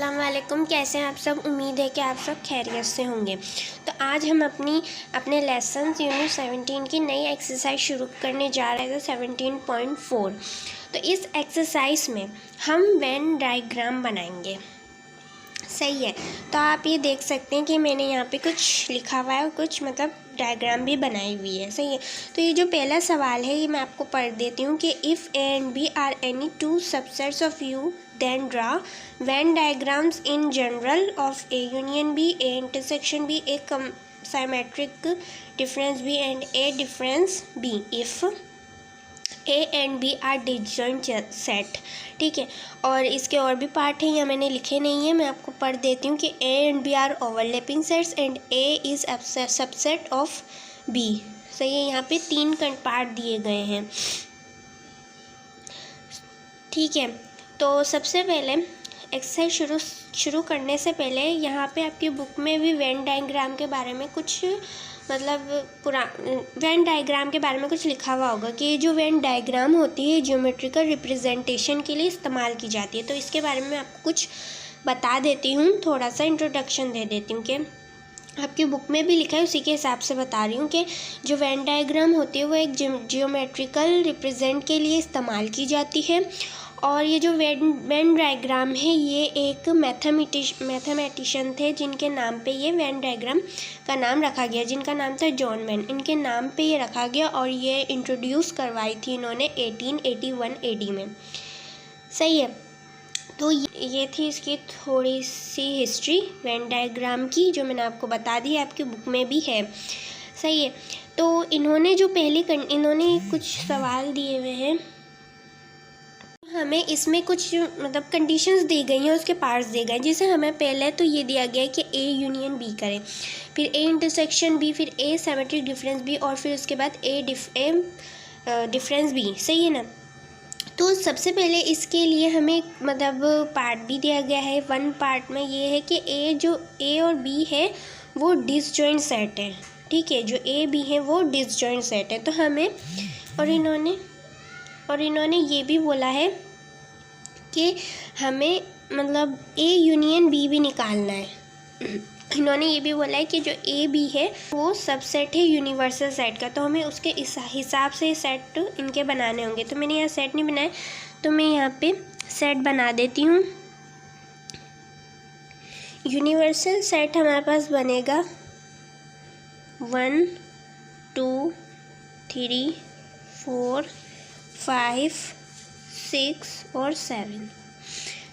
अस्सलाम वालेकुम। कैसे हैं आप सब? उम्मीद है कि आप सब खैरियत से होंगे। तो आज हम अपने लेसन यूनिट 17 की नई एक्सरसाइज शुरू करने जा रहे थे 17.4। तो इस एक्सरसाइज में हम वेन डायग्राम बनाएंगे। सही है। तो आप ये देख सकते हैं कि मैंने यहाँ पे कुछ लिखा हुआ है और कुछ डायग्राम भी बनाई हुई है। सही है। तो ये जो पहला सवाल है ये मैं आपको पढ़ देती हूँ कि if A and B are any two subsets of U then draw Venn diagrams in general of A union B, A intersection B, A symmetric difference B and A difference B if A and B are disjoint set. ठीक है। और इसके और भी part हैं, या मैंने लिखे नहीं है, मैं आपको पढ़ देती हूँ कि A and B are overlapping sets and A is subset of B. सही है। यहाँ पे 3 पार्ट दिए गए हैं। ठीक है। तो सबसे पहले एक्सरसाइज शुरू करने से पहले यहाँ पे आपकी बुक में भी वेन डायग्राम के बारे में कुछ वेन डायग्राम के बारे में कुछ लिखा हुआ होगा कि ये जो वेन डायग्राम होती है ज्योमेट्रिकल रिप्रेजेंटेशन के लिए इस्तेमाल की जाती है। तो इसके बारे में आपको कुछ बता देती हूँ, थोड़ा सा इंट्रोडक्शन दे देती हूँ कि आपकी बुक में भी लिखा है, उसी के हिसाब से बता रही हूँ कि जो वेन डायग्राम होती है वो एक जियोमेट्रिकल रिप्रेजेंट के लिए इस्तेमाल की जाती है। और ये जो वेन डायग्राम है ये एक मैथमेटिशियन थे जिनके नाम पे ये वेन डायग्राम का नाम रखा गया, जिनका नाम था जॉन वेन। इनके नाम पे ये रखा गया और ये इंट्रोड्यूस करवाई थी इन्होंने 1881 AD में। सही है। तो ये थी इसकी थोड़ी सी हिस्ट्री वेन डायग्राम की, जो मैंने आपको बता दी, आपकी बुक में भी है। सही है। तो इन्होंने कुछ सवाल दिए हुए हैं, हमें इसमें कुछ कंडीशंस दी गई हैं, उसके पार्ट्स दिए गए। जैसे हमें पहले तो ये दिया गया है कि ए यूनियन बी करें, फिर ए इंटरसेक्शन बी, फिर ए सिमेट्रिक डिफरेंस बी, और फिर उसके बाद ए डिफरेंस बी। सही है ना। तो सबसे पहले इसके लिए हमें पार्ट भी दिया गया है। 1 पार्ट में ये है कि ए और बी है वो डिसजॉइंट सेट है। ठीक है। जो ए बी है वो डिसजॉइंट सेट है। तो हमें और इन्होंने ये भी बोला है कि हमें ए यूनियन बी भी निकालना है। इन्होंने ये भी बोला है कि जो ए बी है वो सबसेट है यूनिवर्सल सेट का, तो हमें उसके इस हिसाब से सेट इनके बनाने होंगे। तो मैंने यहाँ सेट नहीं बनाया, तो मैं यहाँ पे सेट बना देती हूँ। यूनिवर्सल सेट हमारे पास बनेगा 1 2 3 4 5 6 और 7।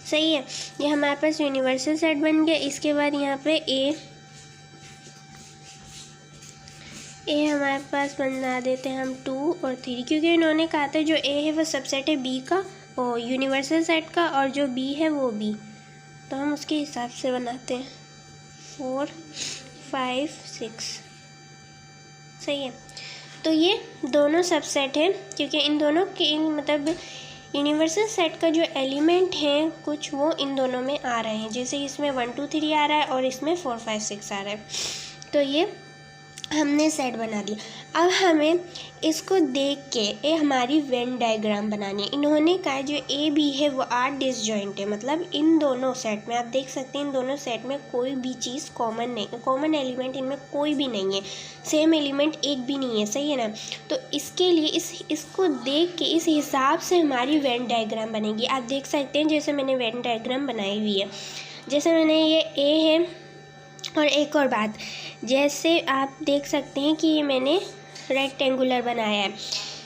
सही है। ये हमारे पास यूनिवर्सल सेट बन गया। इसके बाद यहाँ पे ए हमारे पास बना देते हैं हम 2 और 3, क्योंकि इन्होंने कहा था जो ए है वो सबसेट है बी का और यूनिवर्सल सेट का, और जो बी है वो बी, तो हम उसके हिसाब से बनाते हैं 4 5 6। सही है। तो ये दोनों सबसेट हैं, क्योंकि इन दोनों के यूनिवर्सल सेट का जो एलिमेंट हैं कुछ वो इन दोनों में आ रहे हैं। जैसे इसमें 1 2 3 आ रहा है और इसमें 4 5 6 आ रहा है। तो ये हमने सेट बना दिया। अब हमें इसको देख के हमारी वेन डायग्राम बनानी है। इन्होंने कहा जो ए बी है वो आर डिसजॉइंट है, मतलब इन दोनों सेट में आप देख सकते हैं इन दोनों सेट में कोई भी चीज़ कॉमन एलिमेंट इनमें कोई भी नहीं है, सेम एलिमेंट एक भी नहीं है। सही है ना। तो इसके लिए इसको देख के इस हिसाब से हमारी वेन डायग्राम बनेगी। आप देख सकते हैं जैसे मैंने वेन डायग्राम बनाई हुई है, जैसे मैंने ये ए है। और एक और बात, जैसे आप देख सकते हैं कि ये मैंने रेक्टेंगुलर बनाया है।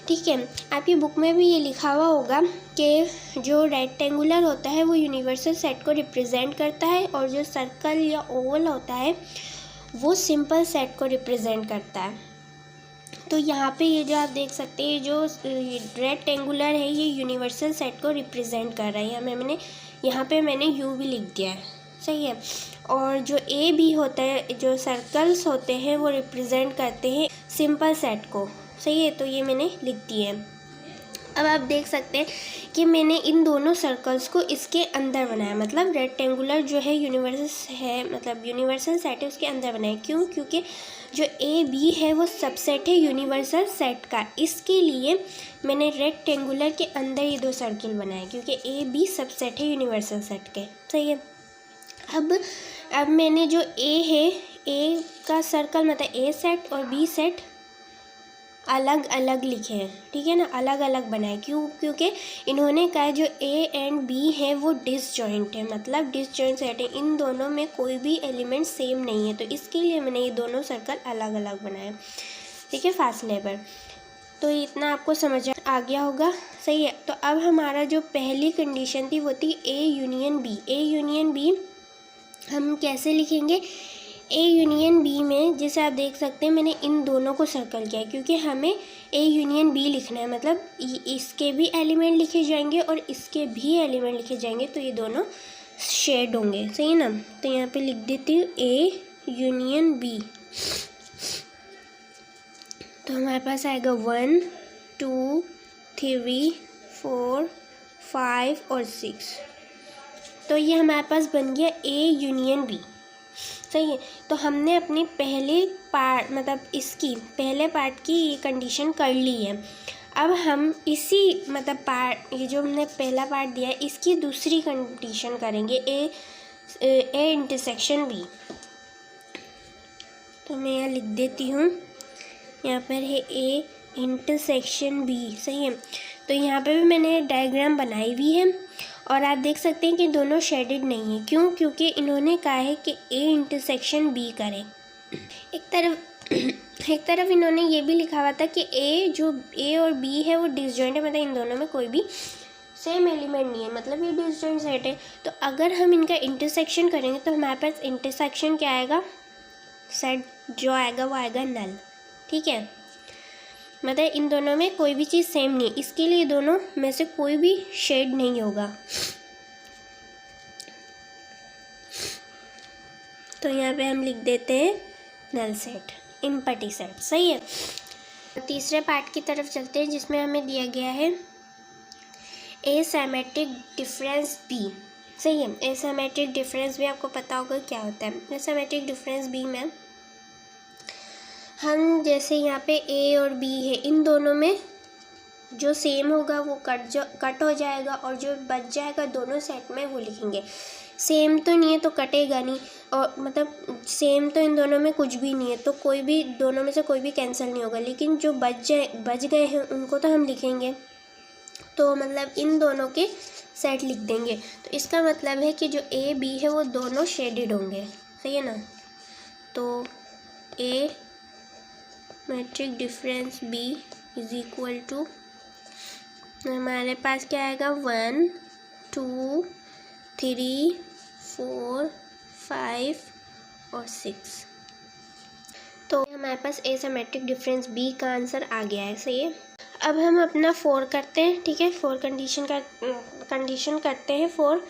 ठीक है। आपकी बुक में भी ये लिखा हुआ होगा कि जो रेक्टेंगुलर होता है वो यूनिवर्सल सेट को रिप्रेजेंट करता है, और जो सर्कल या ओवल होता है वो सिंपल सेट को रिप्रेजेंट करता है। तो यहाँ पे ये जो आप देख सकते हैं जो रेक्टेंगुलर है ये यूनिवर्सल सेट को रिप्रेजेंट कर रहा है। यहाँ पे मैंने यू भी लिख दिया है। सही है। और जो ए बी होता है, जो सर्कल्स होते हैं वो रिप्रेजेंट करते हैं सिंपल सेट को। सही है। तो ये मैंने लिख दिए हैं। अब आप देख सकते हैं कि मैंने इन दोनों सर्कल्स को इसके अंदर बनाया, मतलब रेक्टेंगुलर जो है यूनिवर्सल सेट है उसके अंदर बनाया। क्यों? क्योंकि जो ए बी है वो सबसेट है यूनिवर्सल सेट का, इसके लिए मैंने रेक्टेंगुलर के अंदर ये 2 सर्किल बनाए, क्योंकि ए बी सबसेट है यूनिवर्सल सेट के। सही है। अब मैंने जो ए है, ए का सर्कल मतलब ए सेट और बी सेट अलग अलग लिखे हैं, ठीक है ना, अलग अलग बनाए। क्योंकि इन्होंने कहा जो ए एंड बी है वो डिसजॉइंट है, मतलब डिसजॉइंट सेट है, इन दोनों में कोई भी एलिमेंट सेम नहीं है, तो इसके लिए मैंने ये दोनों सर्कल अलग अलग बनाए, ठीक है, फासले पर। तो इतना आपको समझ आ गया होगा, सही है। तो अब हमारा जो पहली कंडीशन थी वो थी A union B. A union B हम कैसे लिखेंगे? ए यूनियन बी में जैसे आप देख सकते हैं मैंने इन दोनों को सर्कल किया है, क्योंकि हमें ए यूनियन बी लिखना है, मतलब इसके भी एलिमेंट लिखे जाएंगे और इसके भी एलिमेंट लिखे जाएंगे, तो ये दोनों शेड होंगे, सही है ना। तो यहाँ पे लिख देती हूँ ए यूनियन बी। तो हमारे पास आएगा 1 2 3 4 5 और 6। तो ये हमारे पास बन गया ए यूनियन बी, सही है। तो हमने अपनी पहले पार्ट मतलब इसकी पहले पार्ट की ये कंडीशन कर ली है। अब हम इसी मतलब पार्ट, ये जो हमने पहला पार्ट दिया है, इसकी दूसरी कंडीशन करेंगे ए इंटरसेक्शन बी। तो मैं यहाँ लिख देती हूँ, यहाँ पर है ए इंटरसेक्शन बी, सही है। तो यहाँ पे भी मैंने डायग्राम बनाई हुई है और आप देख सकते हैं कि दोनों शेडेड नहीं है। क्यों? क्योंकि इन्होंने कहा है कि ए इंटरसेक्शन बी करें। एक तरफ इन्होंने ये भी लिखा हुआ था कि जो ए और बी है वो डिसजॉइंट है, मतलब इन दोनों में कोई भी सेम एलिमेंट नहीं है, मतलब ये डिसजॉइंट सेट है। तो अगर हम इनका इंटरसेक्शन करेंगे तो हमारे पास इंटरसेक्शन क्या आएगा? सेट जो आएगा वो आएगा नल, ठीक है। मतलब इन दोनों में कोई भी चीज़ सेम नहीं है, इसके लिए दोनों में से कोई भी शेड नहीं होगा। तो यहाँ पे हम लिख देते हैं नल सेट, इम्पटी सेट, सही है। तीसरे पार्ट की तरफ चलते हैं जिसमें हमें दिया गया है एसिमेट्रिक डिफरेंस बी, सही है। एसिमेट्रिक डिफरेंस भी आपको पता होगा क्या होता है। एसिमेट्रिक डिफरेंस बी में हम जैसे यहाँ पे ए और बी है, इन दोनों में जो सेम होगा वो कट हो जाएगा और जो बच जाएगा दोनों सेट में वो लिखेंगे। सेम तो नहीं है तो कटेगा नहीं, और मतलब सेम तो इन दोनों में कुछ भी नहीं है तो कोई भी दोनों में से कोई भी कैंसिल नहीं होगा, लेकिन जो बच गए हैं उनको तो हम लिखेंगे। तो मतलब इन दोनों के सेट लिख देंगे। तो इसका मतलब है कि जो ए बी है वो दोनों शेडेड होंगे, सही है ना। तो A matrix difference B is equal to हमारे पास क्या आएगा 1 2 3 4 5 और 6। तो हमारे पास एसिमेट्रिक डिफरेंस बी का आंसर आ गया है, सही है। अब हम अपना 4 करते हैं, ठीक है। 4 कंडीशन करते हैं 4।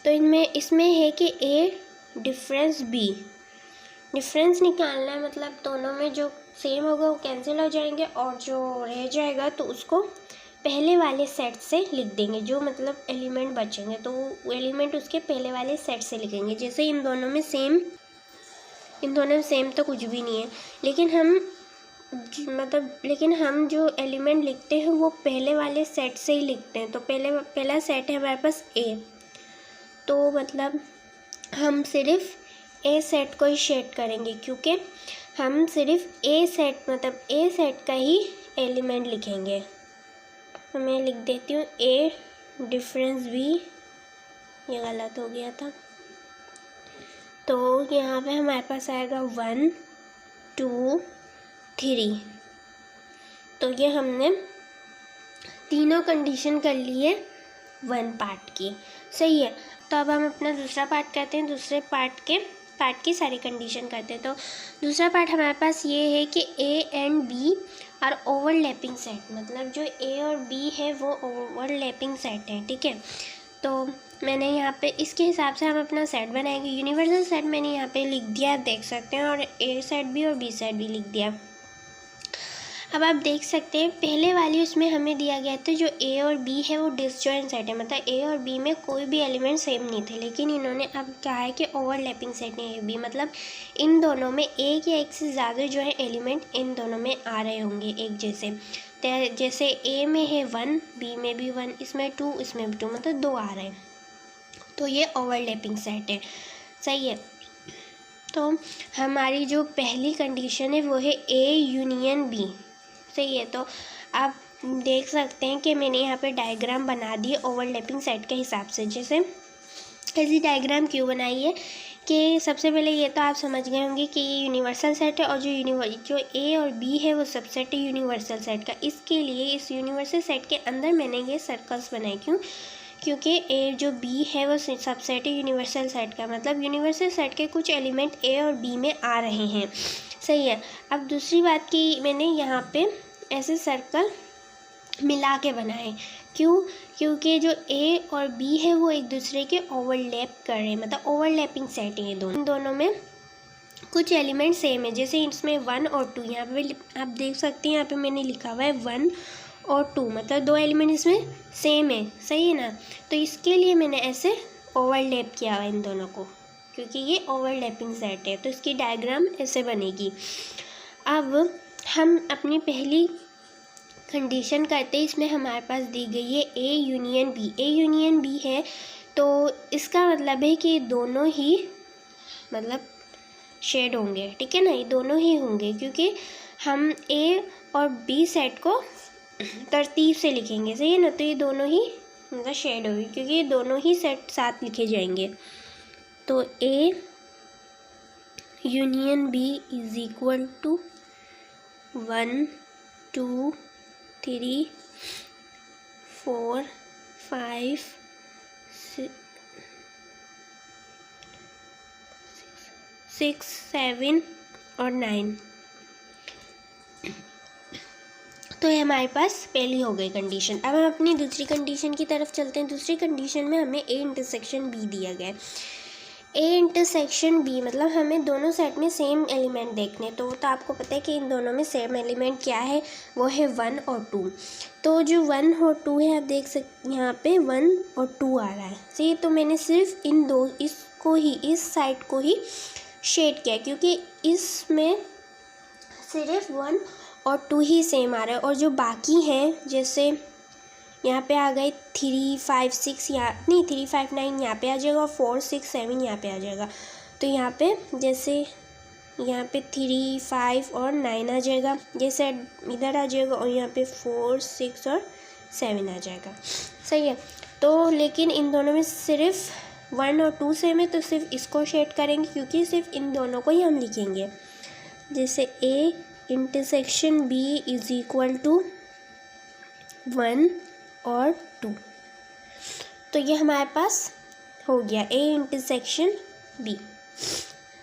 तो इसमें है कि ए डिफरेंस बी, डिफरेंस निकालना है, मतलब दोनों में जो सेम होगा वो कैंसिल हो जाएंगे और जो रह जाएगा तो उसको पहले वाले सेट से लिख देंगे। जो मतलब एलिमेंट बचेंगे तो वो एलिमेंट उसके पहले वाले सेट से लिखेंगे। जैसे इन दोनों में सेम तो कुछ भी नहीं है, लेकिन हम जो एलिमेंट लिखते हैं वो पहले वाले सेट से ही लिखते हैं। तो पहला सेट है हमारे पास ए, तो मतलब हम सिर्फ ए सेट को ही शेड करेंगे, क्योंकि हम सिर्फ ए सेट का ही एलिमेंट लिखेंगे। तो मैं लिख देती हूँ ए डिफरेंस बी, ये गलत हो गया था। तो यहाँ पे हमारे पास आएगा 1 2 3। तो ये हमने तीनों कंडीशन कर ली है 1 पार्ट की, सही है। तो अब हम अपना दूसरा पार्ट करते हैं। दूसरे पार्ट की सारी कंडीशन करते हैं। तो दूसरा पार्ट हमारे पास ये है कि A and B are overlapping set, मतलब जो ए और बी है वो ओवरलैपिंग सेट है, ठीक है। तो मैंने यहाँ पे इसके हिसाब से हम अपना सेट बनाएंगे। यूनिवर्सल सेट मैंने यहाँ पे लिख दिया, आप देख सकते हैं, और ए सेट भी और बी सेट भी लिख दिया। अब आप देख सकते हैं पहले वाली उसमें हमें दिया गया था जो ए और बी है वो डिसजॉइंट सेट है, मतलब ए और बी में कोई भी एलिमेंट सेम नहीं थे। लेकिन इन्होंने अब कहा है कि ओवरलैपिंग सेट है ए बी, मतलब इन दोनों में एक या एक से ज़्यादा जो है एलिमेंट इन दोनों में आ रहे होंगे एक जैसे। जैसे ए में है 1, बी में भी 1, इसमें 2, इसमें भी 2, मतलब 2 आ रहे हैं। तो ये ओवरलैपिंग सेट है, सही है। तो हमारी जो पहली कंडीशन है वो है ए यूनियन बी। सही है। तो आप देख सकते हैं कि मैंने यहाँ पे डायग्राम बना दी ओवरलैपिंग सेट के हिसाब से। जैसे ऐसी डायग्राम क्यों बनाई है कि सबसे पहले ये तो आप समझ गए होंगे कि ये यूनिवर्सल सेट है और जो ए और बी है वो सबसेट है यूनिवर्सल सेट का। इसके लिए इस यूनिवर्सल सेट के अंदर मैंने ये सर्कल्स बनाए। क्योंकि ए जो बी है वो सबसेट है यूनिवर्सल सेट का, मतलब यूनिवर्सल सेट के कुछ एलिमेंट ए और बी में आ रहे हैं। सही है। अब दूसरी बात की मैंने यहाँ पे ऐसे सर्कल मिला के बनाए। क्योंकि जो ए और बी है वो एक दूसरे के ओवरलैप कर रहे हैं, मतलब ओवरलैपिंग सेट है ये दोनों। इन दोनों में कुछ एलिमेंट सेम है, जैसे इसमें 1 और 2। यहाँ पे आप देख सकते हैं, यहाँ पे मैंने लिखा हुआ है 1 और 2, मतलब दो एलिमेंट इसमें सेम है। सही है ना। तो इसके लिए मैंने ऐसे ओवरलैप किया हुआ इन दोनों को, क्योंकि ये ओवरलैपिंग सेट है। तो इसकी डायग्राम ऐसे बनेगी। अब हम अपनी पहली कंडीशन करते हैं। इसमें हमारे पास दी गई है A union B. A union B है तो इसका मतलब है कि दोनों ही मतलब शेड होंगे। ठीक है ना, ये दोनों ही होंगे, क्योंकि हम ए और बी सेट को तरतीब से लिखेंगे। सही है ना। तो ये दोनों ही मतलब शेड होगी, क्योंकि ये दोनों ही सेट साथ लिखे जाएंगे। तो A union B is equal to 1 2 3 4 5 6 7 और 9। तो ये हमारे पास पहली हो गई कंडीशन। अब हम अपनी दूसरी कंडीशन की तरफ चलते हैं। दूसरी कंडीशन में हमें ए इंटरसेक्शन बी दिया गया है। ए इंटरसेक्शन बी मतलब हमें दोनों सेट में सेम एलिमेंट देखने। तो आपको पता है कि इन दोनों में सेम एलिमेंट क्या है, वो है 1 और 2। तो जो 1 और 2 है, आप देख सकते यहाँ पे 1 और 2 आ रहा है। सही। तो मैंने सिर्फ इस साइड को ही शेड किया, क्योंकि इसमें सिर्फ 1 और 2 ही सेम आ रहा है। और जो बाकी हैं, जैसे यहाँ पे आ गए 3 5 6, 3 5 9 यहाँ पे आ जाएगा, और 4 6 7 यहाँ पे आ जाएगा। तो यहाँ पे जैसे यहाँ पे 3 5 और 9 आ जाएगा, ये सेट इधर आ जाएगा, और यहाँ पे 4 6 और 7 आ जाएगा। सही है। तो लेकिन इन दोनों में सिर्फ 1 और 2 सेम है, तो सिर्फ इसको शेड करेंगे, क्योंकि सिर्फ इन दोनों को ही हम लिखेंगे। जैसे A intersection B is equal to 1 और 2। तो ये हमारे पास हो गया ए इंटरसेक्शन बी।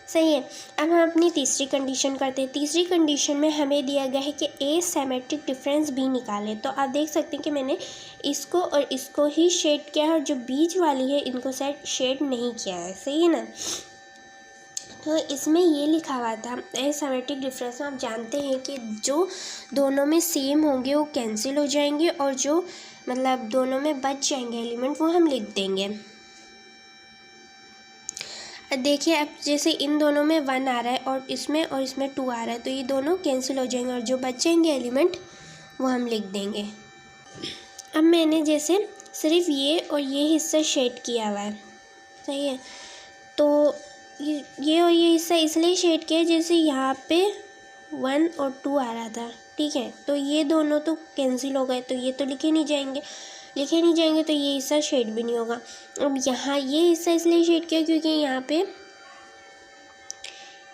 सही है। अब हम अपनी तीसरी कंडीशन करते हैं। तीसरी कंडीशन में हमें दिया गया है कि ए सिमेट्रिक डिफरेंस बी निकाले। तो आप देख सकते हैं कि मैंने इसको और इसको ही शेड किया है, और जो बीच वाली है इनको शेड नहीं किया है। सही है ना। तो इसमें ये लिखा हुआ था एसिमेट्रिक डिफरेंस में आप जानते हैं कि जो दोनों में सेम होंगे वो कैंसिल हो जाएंगे, और जो मतलब दोनों में बच जाएंगे एलिमेंट वो हम लिख देंगे। देखिए, अब जैसे इन दोनों में 1 आ रहा है और इसमें 2 आ रहा है, तो ये दोनों कैंसिल हो जाएंगे, और जो बच जाएंगे एलिमेंट वो हम लिख देंगे। अब मैंने जैसे सिर्फ ये और ये हिस्सा शेड किया हुआ है। सही है। तो ये और ये हिस्सा इसलिए शेड किया जैसे यहाँ पे 1 और 2 आ रहा था। ठीक है। तो ये दोनों तो कैंसिल हो गए, तो ये तो लिखे नहीं जाएंगे, तो ये हिस्सा शेड भी नहीं होगा। अब यहाँ ये हिस्सा इसलिए शेड किया क्योंकि यहाँ पे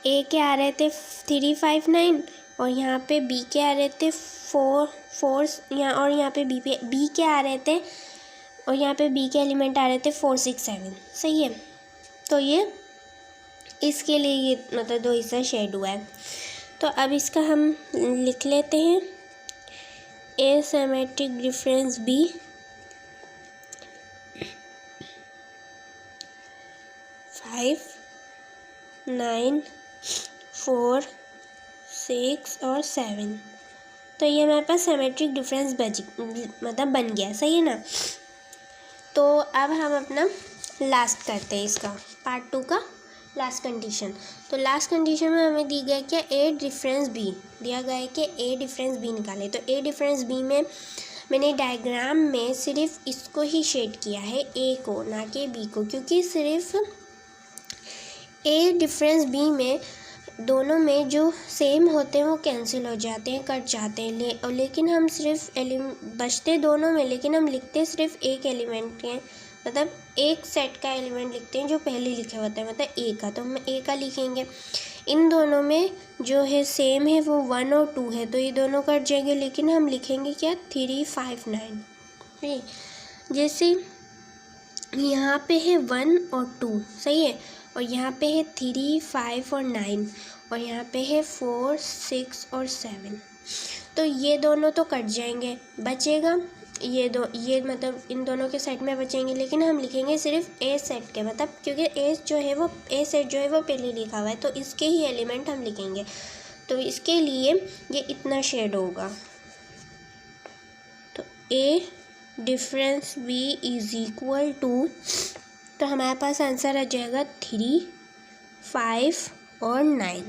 ए के आ रहे थे 3 5 9, और यहाँ पे बी के आ रहे थे 4 यहाँ, और यहाँ पे बी के आ रहे थे, और यहाँ पे बी के एलिमेंट आ रहे थे 4 6 7। सही है। तो ये इसके लिए ये मतलब दो हिस्सा शेड हुआ है। तो अब इसका हम लिख लेते हैं एसिमेट्रिक डिफरेंस बी फाइव 9 4 6 और 7। तो ये हमारे पास सिमेट्रिक डिफरेंस मतलब बन गया। सही है ना। तो अब हम अपना लास्ट करते हैं, इसका पार्ट 2 का लास्ट कंडीशन। तो लास्ट कंडीशन में हमें दी गया क्या, ए डिफरेंस बी दिया गया है कि ए डिफरेंस बी निकाले। तो ए डिफरेंस बी में मैंने डायग्राम में सिर्फ इसको ही शेड किया है, ए को, ना कि बी को, क्योंकि सिर्फ ए डिफरेंस बी में दोनों में जो सेम होते हैं वो कैंसिल हो जाते हैं, कट जाते हैं, लेकिन हम सिर्फ बचते दोनों में, लेकिन हम लिखते सिर्फ एक एलिमेंट के, मतलब एक सेट का एलिमेंट लिखते हैं जो पहले लिखे होते हैं, मतलब ए का, तो हम ए का लिखेंगे। इन दोनों में जो है सेम है वो 1 और 2 है, तो ये दोनों कट जाएंगे, लेकिन हम लिखेंगे क्या 3, 5, 9। जैसे यहाँ पे है 1 और 2, सही है, और यहाँ पे है 3, 5 और 9, और यहाँ पे है 4, 6 और 7। तो ये दोनों तो कट जाएंगे, बचेगा ये मतलब इन दोनों के सेट में बचेंगे, लेकिन हम लिखेंगे सिर्फ ए सेट के, मतलब क्योंकि ए सेट जो है वो पहले लिखा हुआ है, तो इसके ही एलिमेंट हम लिखेंगे। तो इसके लिए ये इतना शेड होगा। तो A difference B is equal to, तो हमारे पास आंसर आ जाएगा 3, 5 और 9।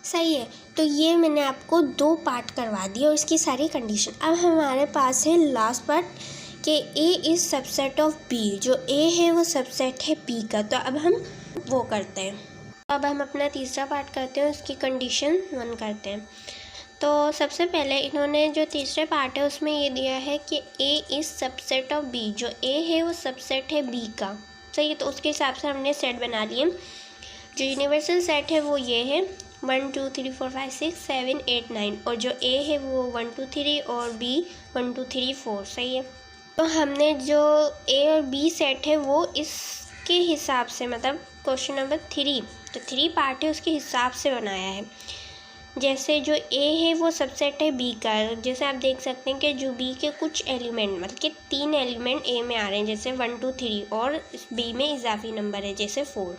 सही है। तो ये मैंने आपको 2 पार्ट करवा दिए और इसकी सारी कंडीशन। अब हमारे पास है लास्ट पार्ट कि A is subset of B, जो ए है वो सबसेट है बी का। तो अब हम वो करते हैं। अब हम अपना तीसरा पार्ट करते हैं, उसकी कंडीशन 1 करते हैं। तो सबसे पहले इन्होंने जो तीसरे पार्ट है उसमें ये दिया है कि A is subset of B, जो ए है वो सबसेट है बी का। सही है। तो उसके हिसाब से हमने सेट बना लिए। जो यूनिवर्सल सेट है वो ये है 1 2 3 4 5 6 7 8 9, और जो ए है वो 1 2 3 और बी 1 2 3 4। सही है। तो हमने जो ए और बी सेट है वो इसके हिसाब से, मतलब क्वेश्चन नंबर 3, जो 3 पार्ट है उसके हिसाब से बनाया है। जैसे जो ए है वो सबसेट है बी का, जैसे आप देख सकते हैं कि जो बी के कुछ एलिमेंट, मतलब कि 3 एलिमेंट ए में आ रहे हैं, जैसे 1 2 3, और बी में इजाफी नंबर है जैसे 4।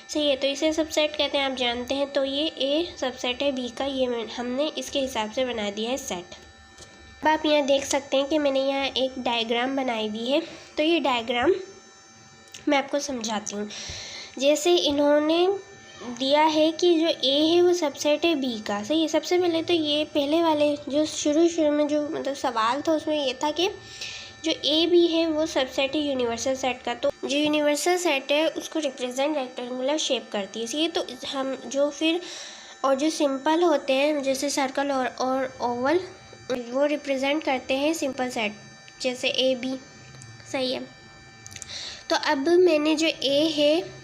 सही है। तो इसे सबसेट कहते हैं, आप जानते हैं। तो ये ए सबसेट है बी का, ये हमने इसके हिसाब से बना दिया है सेट। अब आप यहाँ देख सकते हैं कि मैंने यहाँ एक डायग्राम बनाई हुई है। तो ये डायग्राम मैं आपको समझाती हूँ। जैसे इन्होंने दिया है कि जो ए है वो सबसेट है बी का। सही है। सबसे पहले तो ये पहले वाले जो शुरू में जो मतलब सवाल था उसमें ये था कि जो ए बी है वो सबसेट है यूनिवर्सल सेट का। तो जो यूनिवर्सल सेट है उसको रिप्रेजेंट रेक्टेंगुलर शेप करती है। इसलिए तो हम जो फिर और जो सिंपल होते हैं जैसे सर्कल और ओवल, वो रिप्रेजेंट करते हैं सिंपल सेट, जैसे ए बी। सही है। तो अब मैंने जो ए है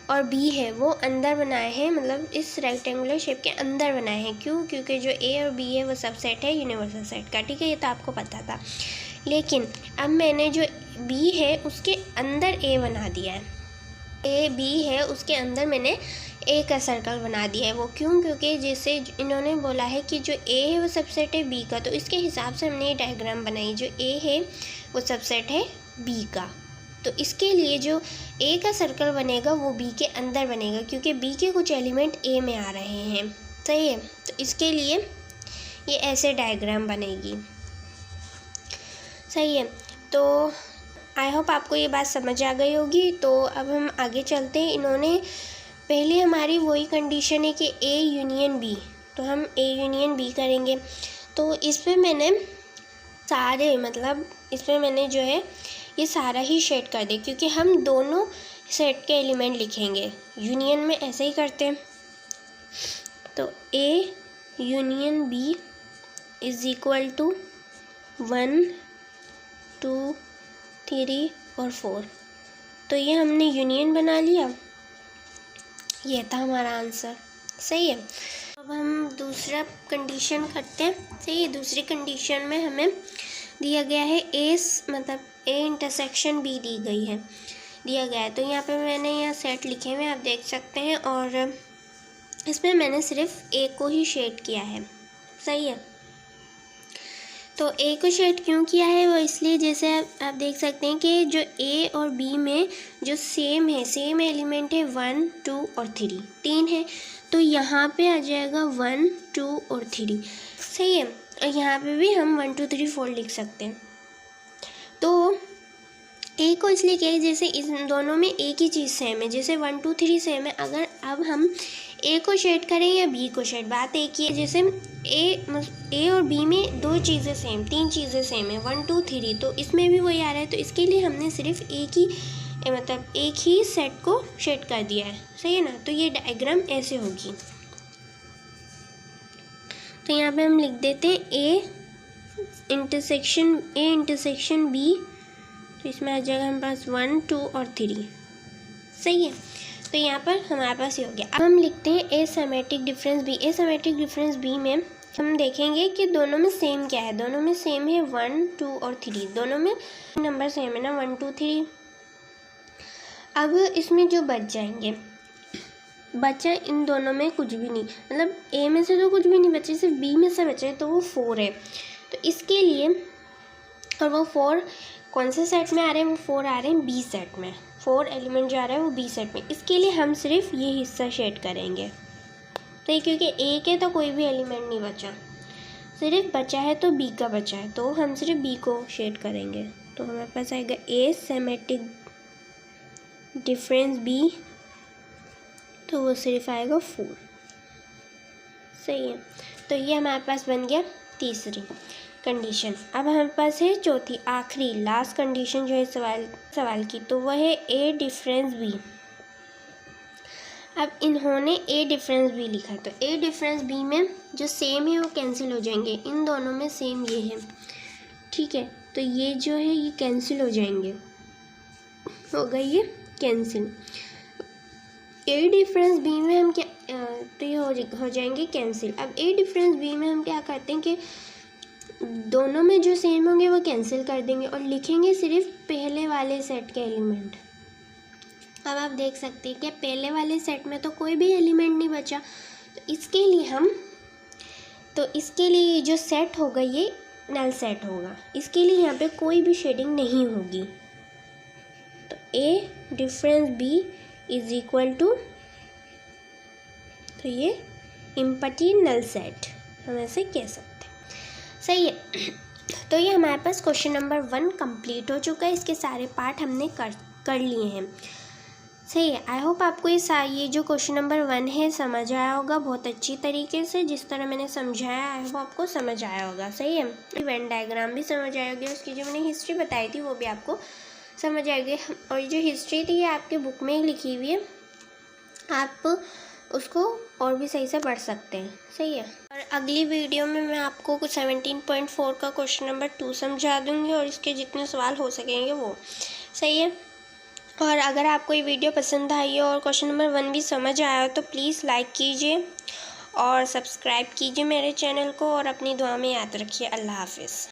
और बी है वो अंदर बनाए हैं, मतलब इस रेक्टेंगुलर शेप के अंदर बनाए हैं। क्यों? क्योंकि जो ए और बी है वो सबसेट है यूनिवर्सल सेट का। ठीक है। ये तो आपको पता था। लेकिन अब मैंने जो बी है उसके अंदर ए बना दिया है। ए बी है उसके अंदर मैंने ए का सर्कल बना दिया है। वो क्यों? क्योंकि जैसे इन्होंने बोला है कि जो ए है वो सबसेट है बी का, तो इसके हिसाब से हमने ये डायग्राम बनाई। जो ए है वो सबसेट है बी का, तो इसके लिए जो ए का सर्कल बनेगा वो बी के अंदर बनेगा, क्योंकि बी के कुछ एलिमेंट ए में आ रहे हैं। सही है। तो इसके लिए ये ऐसे डायग्राम बनेगी। सही है। तो आई होप आपको ये बात समझ आ गई होगी। तो अब हम आगे चलते हैं। इन्होंने पहले हमारी वही कंडीशन है कि ए यूनियन बी, तो हम ए यूनियन बी करेंगे। तो इस पर मैंने सारे, मतलब इस पर मैंने जो है ये सारा ही शेड कर दे, क्योंकि हम दोनों सेट के एलिमेंट लिखेंगे। यूनियन में ऐसे ही करते हैं। तो A union B is equal to 1 2 3 और 4। तो ये हमने यूनियन बना लिया। ये था हमारा आंसर। सही है। अब हम दूसरा कंडीशन करते हैं। सही है। दूसरी कंडीशन में हमें दिया गया है मतलब ए इंटरसेक्शन बी दिया गया है। तो यहाँ पे मैंने यहाँ सेट लिखे हुए आप देख सकते हैं, और इसमें मैंने सिर्फ ए को ही शेड किया है। सही है। तो ए को शेड क्यों किया है? वो इसलिए, जैसे आप देख सकते हैं कि जो ए और बी में जो सेम एलिमेंट है 1 2 और 3 है। तो यहाँ पे आ जाएगा 1 2 और 3। सही है। और यहाँ पे भी हम 1 2 3 4 लिख सकते हैं। तो ए को इसलिए किया जैसे इन दोनों में एक ही चीज़ सेम है, जैसे 1 2 3 सेम है। अगर अब हम ए को शेड करें या बी को शेड, बात एक ही है। जैसे ए और बी में 2 चीज़ें सेम, 3 चीज़ें सेम है 1 2 3, तो इसमें भी वही आ रहा है। तो इसके लिए हमने सिर्फ ए की मतलब एक ही सेट को शेड कर दिया है, सही है ना। तो ये डायग्राम ऐसे होगी। तो यहाँ पे हम लिख देते हैं ए इंटरसेक्शन बी, तो इसमें आ जाएगा हमारे पास 1 2 और 3, सही है। तो यहाँ पर हमारे पास ये हो गया। अब हम लिखते हैं A symmetric difference B. A symmetric difference B में हम देखेंगे कि दोनों में सेम क्या है। दोनों में सेम है 1 2 और 3, दोनों में नंबर सेम है ना, 1 2 3। अब इसमें जो बच जाएंगे, बचा इन दोनों में कुछ भी नहीं, मतलब ए में से तो कुछ भी नहीं बचे, सिर्फ बी में से बचे, तो वो 4 है। तो इसके लिए, और वो 4 कौन से सेट में आ रहे हैं, वो 4 आ रहे हैं बी सेट में। 4 एलिमेंट जो आ रहा है वो बी सेट में। इसके लिए हम सिर्फ ये हिस्सा शेड करेंगे, तो ये क्योंकि ए के तो कोई भी एलिमेंट नहीं बचा, सिर्फ बचा है तो बी का बचा है, तो हम सिर्फ बी को शेड करेंगे। तो हमारे पास आएगा एसिमेट्रिक डिफरेंस बी, तो वो सिर्फ आएगा 4, सही है। तो ये हमारे पास बन गया तीसरी कंडीशन। अब हमारे पास है चौथी, आखिरी लास्ट कंडीशन जो है सवाल की, तो वह है ए डिफरेंस बी। अब इन्होंने ए डिफरेंस बी लिखा है, तो ए डिफरेंस बी में जो सेम है वो कैंसिल हो जाएंगे। इन दोनों में सेम ये है, ठीक है, तो ये जो है ये कैंसिल हो जाएंगे, हो गई ये कैंसिल। ए डिफरेंस बी में हम क्या, तो ये हो जाएंगे कैंसिल। अब ए डिफरेंस बी में हम क्या करते हैं कि दोनों में जो सेम होंगे वो कैंसिल कर देंगे और लिखेंगे सिर्फ पहले वाले सेट के एलिमेंट। अब आप देख सकते हैं कि पहले वाले सेट में तो कोई भी एलिमेंट नहीं बचा, तो इसके लिए ये जो सेट होगा ये नल सेट होगा। इसके लिए यहाँ पे कोई भी शेडिंग नहीं होगी। तो A difference B is equal to, तो ये एम्प्टी नल सेट हम ऐसे कह सकते हैं, सही है। तो ये हमारे पास क्वेश्चन नंबर 1 कंप्लीट हो चुका है। इसके सारे पार्ट हमने कर लिए हैं, सही है। आई होप आपको ये जो क्वेश्चन नंबर 1 है समझ आया होगा बहुत अच्छी तरीके से, जिस तरह मैंने समझाया आई होप आपको समझ आया होगा, सही है। वेन डायग्राम भी समझ आया होगा, उसकी जो मैंने हिस्ट्री बताई थी वो भी आपको समझ आएगी। और जो हिस्ट्री थी ये आपके बुक में ही लिखी हुई है, आप उसको और भी सही से पढ़ सकते हैं, सही है। और अगली वीडियो में मैं आपको 17.4 का क्वेश्चन नंबर 2 समझा दूँगी और इसके जितने सवाल हो सकेंगे वो, सही है। और अगर आपको ये वीडियो पसंद आई हो और क्वेश्चन नंबर 1 भी समझ आया हो तो प्लीज़ लाइक कीजिए और सब्सक्राइब कीजिए मेरे चैनल को, और अपनी दुआ में याद रखिए। अल्लाह हाफिज़।